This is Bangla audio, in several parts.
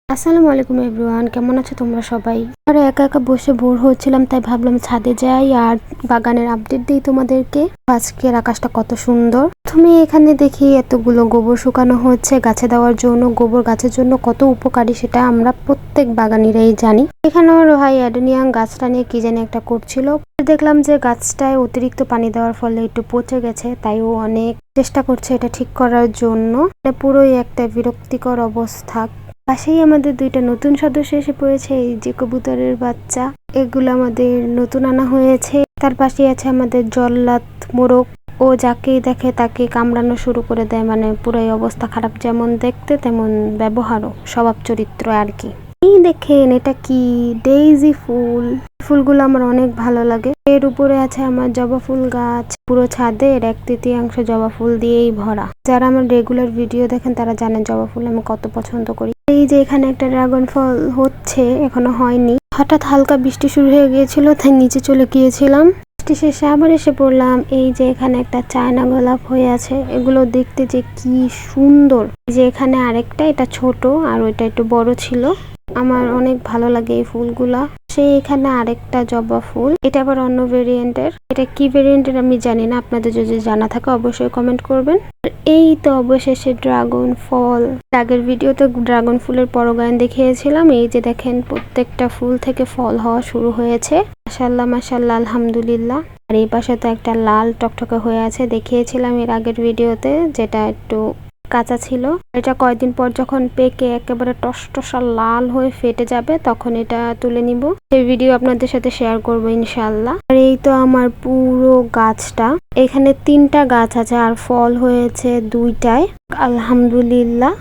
আসসালামু আলাইকুম এভরিওয়ান, কেমন আছো তোমরা সবাই? আর একা একা বসে বোর হচ্ছিলাম, তাই ভাবলাম ছাদে যাই আর বাগানের আপডেট দিই তোমাদেরকে। আজকের আকাশটা কত সুন্দর। তুমি এখানে দেখি এতগুলো গোবর শুকানো হচ্ছে গাছে দেওয়ার জন্য। গোবর গাছের জন্য কত উপকারী সেটা আমরা প্রত্যেক বাগানিরাই জানি। এখানে আমার ভাই অ্যাডেনিয়াম গাছটা নিয়ে কি জানি একটা করছিল। দেখলাম যে গাছটায় অতিরিক্ত পানি দেওয়ার ফলে একটু পচে গেছে, তাই ও অনেক চেষ্টা করছে এটা ঠিক করার জন্য। এটা পুরোই একটা বিরক্তিকর অবস্থা। পাশেই আমাদের দুইটা নতুন সদস্য এসে পড়েছে, এই যে কবুতরের বাচ্চা, এগুলো আমাদের নতুন আনা হয়েছে। তার পাশে আছে আমাদের জল্লাদ মোরগ, ও যাকেই দেখে তাকে কামড়ানো শুরু করে দেয়, মানে পুরাই অবস্থা খারাপ, যেমন দেখতে তেমন ব্যবহারও, স্বভাব চরিত্র আর কি। এই দেখেন এটা কি ডেইজি ফুল। ফুলগুলো আমার অনেক ভালো লাগে। এর উপরে আছে আমার জবা ফুল গাছ। পুরো ছাদের 1/3 জবা ফুল দিয়েই ভরা। যারা আমার রেগুলার ভিডিও দেখেন তারা জানেন জবা ফুল আমি কত পছন্দ করি। এই যে এখানে একটা ড্রাগন ফল হচ্ছে, এখনো হয়নি। হঠাৎ হালকা বৃষ্টি শুরু হয়ে গিয়েছিল, তাই নিচে চলে গিয়েছিলাম। বৃষ্টি শেষে আবার এসে পড়লাম। এই যে এখানে একটা চায়না গোলাপ হয়ে আছে, এগুলো দেখতে যে কি সুন্দর। যে এখানে আরেকটা, এটা ছোট আর ওইটা একটু বড় ছিল। আমার অনেক ভালো লাগে এই ফুলগুলা। সেই এখানে আরেকটা জবা ফুল, এটা আবার অন্য ভেরিয়েন্টের। এটা কি ভেরিয়েন্টের আমি জানি না, আপনাদের যদি জানা থাকে অবশ্যই কমেন্ট করবেন। এই তো অবশেষে ড্রাগন ফল। আগের ভিডিওতে ড্রাগন ফুলের পরাগায়ন দেখিয়েছিলাম। এই যে দেখেন প্রত্যেকটা ফুল থেকে ফল হওয়া শুরু হয়েছে। মাশাআল্লাহ মাশাআল্লাহ, আলহামদুলিল্লাহ। আর এই পাশে তো একটা লাল টকটকে হয়ে আছে, দেখিয়েছিলাম এর আগের ভিডিওতে, যেটা একটু কাঁচা ছিল। এটা কয়েকদিন পর যখন পেকে একেবারে টসটসা লাল হয়ে ফেটে যাবে, তখন এটা তুলে নিব। এই ভিডিও আপনাদের সাথে শেয়ার করব ইনশাআল্লাহ। আর এই তো আমার পুরো গাছটা, এখানে 3টা গাছ আছে আর ফল হয়েছে 2টায়, আলহামদুলিল্লাহ।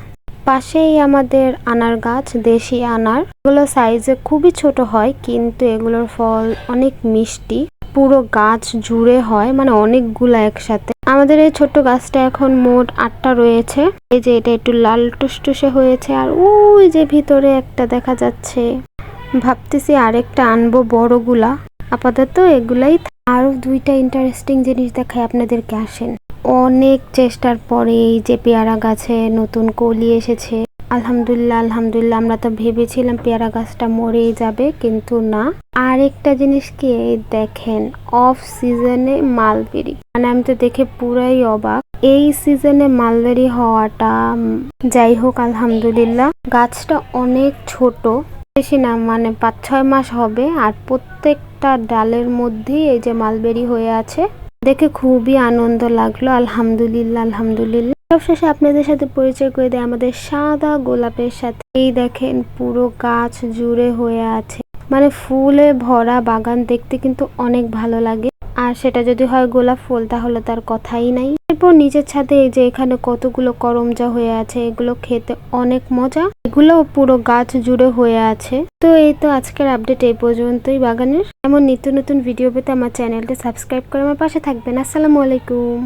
পাশেই আমাদের আনার গাছ, দেশি আনার। এগুলো সাইজে খুবই ছোট হয়, কিন্তু এগুলোর ফল অনেক মিষ্টি। পুরো গাছ জুড়ে হয়, মানে অনেকগুলা একসাথে। আমাদের এই ছোট্ট গাছটা এখন মোট 8টা রয়েছে। এই যে এটা একটু লাল টুসটুসে হয়েছে, আর ওই যে ভিতরে একটা দেখা যাচ্ছে। ভাবতেছি আরেকটা আনবো বড়গুলা। আপাতত এগুলাই। আরো 2টা ইন্টারেস্টিং জিনিস দেখায় আপনাদেরকে, আসেন। অনেক চেষ্টার পরে এই যে পেয়ারা গাছে নতুন কলি এসেছে, আলহামদুলিল্লাহ আলহামদুলিল্লাহ। আমরা তো ভেবেছিলাম পেয়ারা গাছটা মরেই যাবে, কিন্তু না। আরেকটা জিনিস কি, দেখেন অফ সিজনে মালবেরি, মানে আমি তো দেখে পুরাই অবাক। এই সিজনে মালবেরি হওয়াটা, যাই হোক আলহামদুলিল্লাহ। গাছটা অনেক ছোট, বেশি না, মানে 5-6 মাস হবে, আর প্রত্যেকটা ডালের মধ্যেই এই যে মালবেরি হয়ে আছে। দেখে খুবই আনন্দ লাগলো, আলহামদুলিল্লাহ আলহামদুলিল্লাহ। সবশেষে আপনাদের সাথে পরিচয় করে দেয় আমাদের সাদা গোলাপের সাথে। এই দেখেন পুরো গাছ জুড়ে হয়ে আছে, মানে ফুলে ভরা বাগান দেখতে কিন্তু অনেক ভালো লাগে। আর সেটা যদি হয় গোলাপ ফুল, তাহলে তার কথাই নাই। এরপর নিচের ছাদে এই যে এখানে কতগুলো করমজা হয়ে আছে, এগুলো খেতে অনেক মজা। এগুলো পুরো গাছ জুড়ে হয়ে আছে। তো এই তো আজকের আপডেট এই পর্যন্তই বাগানের। এমন নিত্য নতুন ভিডিও পেতে আমার চ্যানেলটা সাবস্ক্রাইব করে আমার পাশে থাকবেন। আসসালামু আলাইকুম।